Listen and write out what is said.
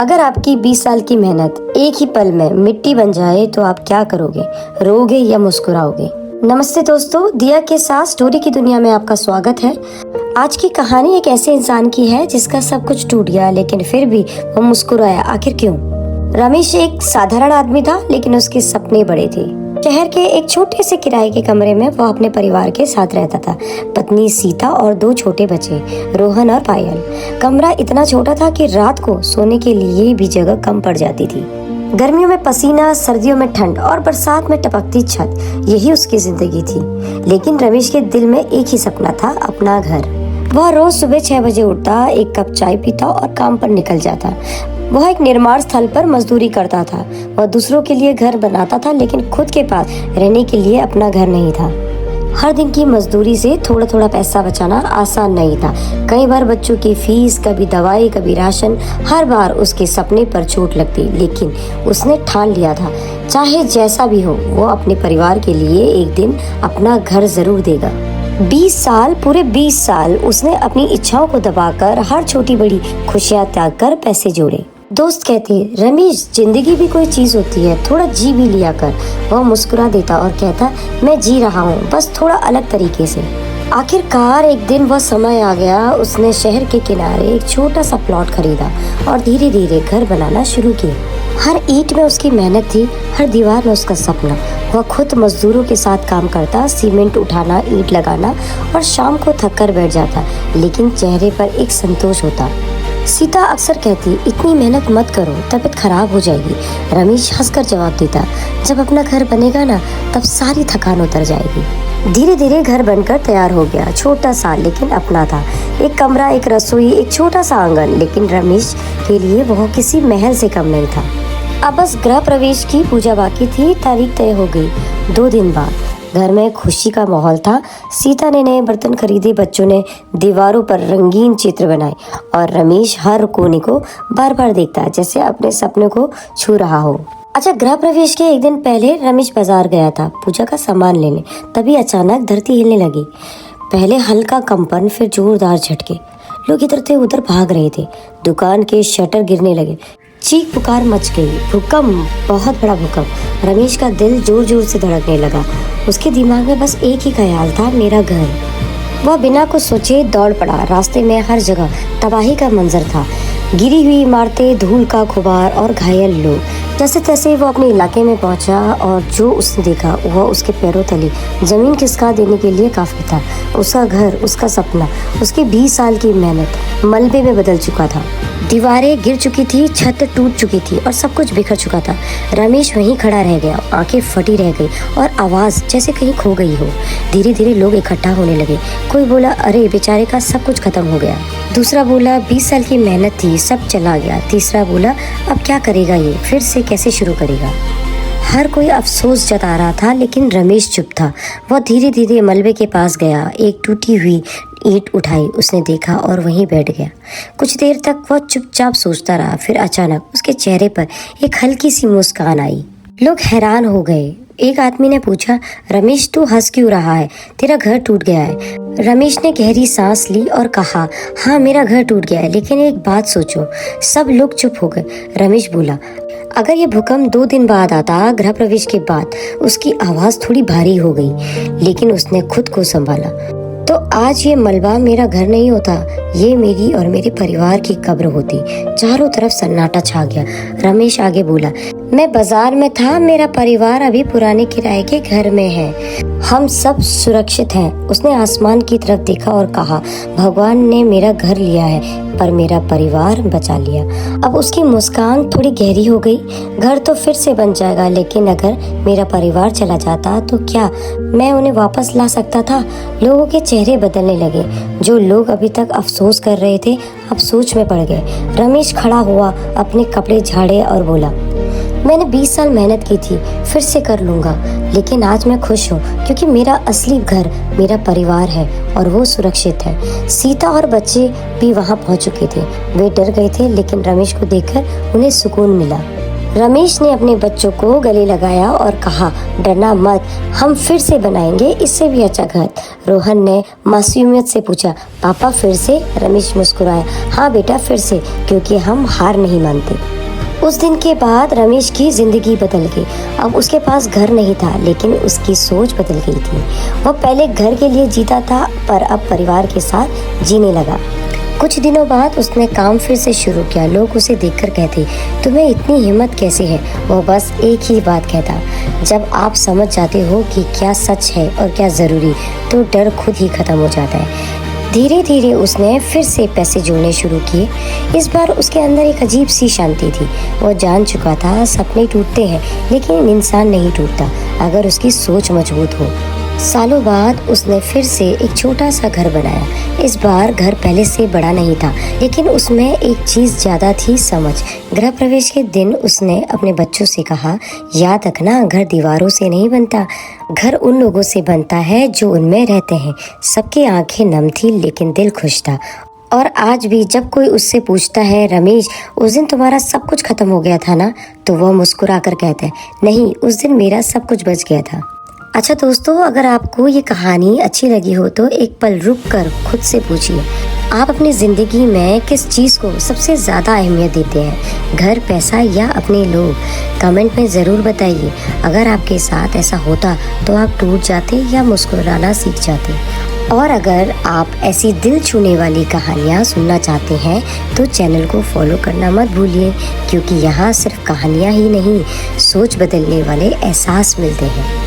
अगर आपकी 20 साल की मेहनत एक ही पल में मिट्टी बन जाए तो आप क्या करोगे? रोगे या मुस्कुराओगे? नमस्ते दोस्तों, दिया के साथ स्टोरी की दुनिया में आपका स्वागत है। आज की कहानी एक ऐसे इंसान की है जिसका सब कुछ टूट गया लेकिन फिर भी वो मुस्कुराया। आखिर क्यों? रमेश एक साधारण आदमी था लेकिन उसके सपने बड़े थे। शहर के एक छोटे से किराए के कमरे में वो अपने परिवार के साथ रहता था। पत्नी सीता और 2 छोटे बच्चे रोहन और पायल। कमरा इतना छोटा था कि रात को सोने के लिए भी जगह कम पड़ जाती थी। गर्मियों में पसीना, सर्दियों में ठंड और बरसात में टपकती छत, यही उसकी जिंदगी थी। लेकिन रमेश के दिल में एक ही सपना था, अपना घर। वह रोज सुबह 6 बजे उठता, एक कप चाय पीता और काम पर निकल जाता। वह एक निर्माण स्थल पर मजदूरी करता था। वह दूसरों के लिए घर बनाता था लेकिन खुद के पास रहने के लिए अपना घर नहीं था। हर दिन की मजदूरी से थोड़ा थोड़ा पैसा बचाना आसान नहीं था। कई बार बच्चों की फीस, कभी दवाई, कभी राशन। हर बार उसके सपने पर चोट लगती, लेकिन उसने ठान लिया था, चाहे जैसा भी हो, वो अपने परिवार के लिए एक दिन अपना घर जरूर देगा। 20 साल, पूरे 20 साल उसने अपनी इच्छाओं को दबाकर, हर छोटी बड़ी खुशियां त्याग कर पैसे जोड़े। दोस्त कहते, रमेश, जिंदगी भी कोई चीज होती है, थोड़ा जी भी लिया कर। वह मुस्कुरा देता और कहता, मैं जी रहा हूँ, बस थोड़ा अलग तरीके से। आखिरकार एक दिन वह समय आ गया। उसने शहर के किनारे एक छोटा सा प्लॉट खरीदा और धीरे धीरे घर बनाना शुरू किया। हर ईंट में उसकी मेहनत थी, हर दीवार में उसका सपना। वह खुद मजदूरों के साथ काम करता, सीमेंट उठाना, ईंट लगाना, और शाम को थक कर बैठ जाता, लेकिन चेहरे पर एक संतोष होता। सीता अक्सर कहती, इतनी मेहनत मत करो, तबीयत खराब हो जाएगी। रमेश हंसकर जवाब देता, जब अपना घर बनेगा ना, तब सारी थकान उतर जाएगी। धीरे धीरे घर बनकर तैयार हो गया। छोटा सा लेकिन अपना था। एक कमरा, एक रसोई, एक छोटा सा आंगन, लेकिन रमेश के लिए वह किसी महल से कम नहीं था। अब बस गृह प्रवेश की पूजा बाकी थी। तारीख तय हो गई। 2 दिन बाद घर में खुशी का माहौल था। सीता ने नए बर्तन खरीदे, बच्चों ने दीवारों पर रंगीन चित्र बनाए और रमेश हर कोने को बार बार देखता, जैसे अपने सपने को छू रहा हो। अच्छा, गृह प्रवेश के एक दिन पहले रमेश बाजार गया था पूजा का सामान लेने। तभी अचानक धरती हिलने लगी। पहले हल्का कंपन, फिर जोरदार झटके। लोग इधर से उधर भाग रहे थे। दुकान के शटर गिरने लगे। चीख पुकार मच गई। भूकंप, बहुत बड़ा भूकंप। रमेश का दिल जोर जोर से धड़कने लगा। उसके दिमाग में बस एक ही ख्याल था, मेरा घर। वह बिना कुछ सोचे दौड़ पड़ा। रास्ते में हर जगह तबाही का मंजर था। गिरी हुई इमारतें, धूल का गुबार और घायल लोग। जैसे तैसे वो अपने इलाके में पहुंचा और जो उसने देखा वह उसके पैरों तले जमीन खिसका देने के लिए काफी था। उसका घर, उसका सपना, उसकी 20 साल की मेहनत मलबे में बदल चुका था। दीवारें गिर चुकी थी, छत टूट चुकी थी और सब कुछ बिखर चुका था। रमेश वहीं खड़ा रह गया, आंखें फटी रह गई और आवाज जैसे कहीं खो गई हो। धीरे धीरे लोग इकट्ठा होने लगे। कोई बोला, अरे बेचारे का सब कुछ खत्म हो गया। दूसरा बोला, 20 साल की मेहनत थी, सब चला गया। तीसरा बोला, अब क्या करेगा ये, फिर से कैसे शुरू करेगा। हर कोई अफसोस जता रहा था, लेकिन रमेश चुप था। वह धीरे धीरे मलबे के पास गया, एक टूटी हुई ईंट उठाई, उसने देखा और वहीं बैठ गया। कुछ देर तक वह चुपचाप सोचता रहा। फिर अचानक उसके चेहरे पर एक हल्की सी मुस्कान आई। लोग हैरान हो गए। एक आदमी ने पूछा, रमेश, तू हंस क्यों रहा है? तेरा घर टूट गया है। रमेश ने गहरी सांस ली और कहा, हाँ, मेरा घर टूट गया है, लेकिन एक बात सोचो। सब लोग चुप हो गए। रमेश बोला, अगर ये भूकंप 2 दिन बाद आता, गृह प्रवेश के बाद। उसकी आवाज थोड़ी भारी हो गई, लेकिन उसने खुद को संभाला। तो आज ये मलबा मेरा घर नहीं होता, ये मेरी और मेरे परिवार की कब्र होती। चारों तरफ सन्नाटा छा गया। रमेश आगे बोला, मैं बाजार में था, मेरा परिवार अभी पुराने किराए के घर में है, हम सब सुरक्षित हैं। उसने आसमान की तरफ देखा और कहा, भगवान ने मेरा घर लिया है पर मेरा परिवार बचा लिया। अब उसकी मुस्कान थोड़ी गहरी हो गई। घर तो फिर से बन जाएगा, लेकिन अगर मेरा परिवार चला जाता तो क्या मैं उन्हें वापस ला सकता था? लोगों के चेहरे बदलने लगे। जो लोग अभी तक अफसोस कर रहे थे अब सोच में पड़ गए। रमेश खड़ा हुआ, अपने कपड़े झाड़े और बोला, मैंने 20 साल मेहनत की थी, फिर से कर लूंगा, लेकिन आज मैं खुश हूँ क्योंकि मेरा असली घर मेरा परिवार है और वो सुरक्षित है। सीता और बच्चे भी वहाँ पहुँच चुके थे। वे डर गए थे, लेकिन रमेश को देखकर उन्हें सुकून मिला। रमेश ने अपने बच्चों को गले लगाया और कहा, डरना मत, हम फिर से बनाएंगे इससे भी अच्छा घर। रोहन ने मासूमियत से पूछा, पापा फिर से? रमेश मुस्कुराया, हाँ बेटा फिर से, क्योंकि हम हार नहीं मानते। उस दिन के बाद रमेश की जिंदगी बदल गई। अब उसके पास घर नहीं था, लेकिन उसकी सोच बदल गई थी। वह पहले घर के लिए जीता था, पर अब परिवार के साथ जीने लगा। कुछ दिनों बाद उसने काम फिर से शुरू किया। लोग उसे देखकर कहते, तुम्हें इतनी हिम्मत कैसे है? वो बस एक ही बात कहता, जब आप समझ जाते हो कि क्या सच है और क्या ज़रूरी, तो डर खुद ही खत्म हो जाता है। धीरे धीरे उसने फिर से पैसे जोड़ने शुरू किए। इस बार उसके अंदर एक अजीब सी शांति थी। वो जान चुका था सपने टूटते हैं, लेकिन इंसान नहीं टूटता अगर उसकी सोच मजबूत हो। सालों बाद उसने फिर से एक छोटा सा घर बनाया। इस बार घर पहले से बड़ा नहीं था, लेकिन उसमें एक चीज़ ज़्यादा थी, समझ। गृह प्रवेश के दिन उसने अपने बच्चों से कहा, याद रखना, घर दीवारों से नहीं बनता, घर उन लोगों से बनता है जो उनमें रहते हैं। सबकी आंखें नम थी, लेकिन दिल खुश था। और आज भी जब कोई उससे पूछता है, रमेश उस दिन तुम्हारा सब कुछ खत्म हो गया था ना, तो वह मुस्कुरा कर कहता है, नहीं, उस दिन मेरा सब कुछ बच गया था। अच्छा दोस्तों, अगर आपको ये कहानी अच्छी लगी हो तो एक पल रुक कर खुद से पूछिए, आप अपनी ज़िंदगी में किस चीज़ को सबसे ज़्यादा अहमियत देते हैं, घर, पैसा या अपने लोग? कमेंट में ज़रूर बताइए। अगर आपके साथ ऐसा होता तो आप टूट जाते या मुस्कुराना सीख जाते? और अगर आप ऐसी दिल छूने वाली कहानियाँ सुनना चाहते हैं तो चैनल को फॉलो करना मत भूलिए, क्योंकि यहाँ सिर्फ कहानियाँ ही नहीं, सोच बदलने वाले एहसास मिलते हैं।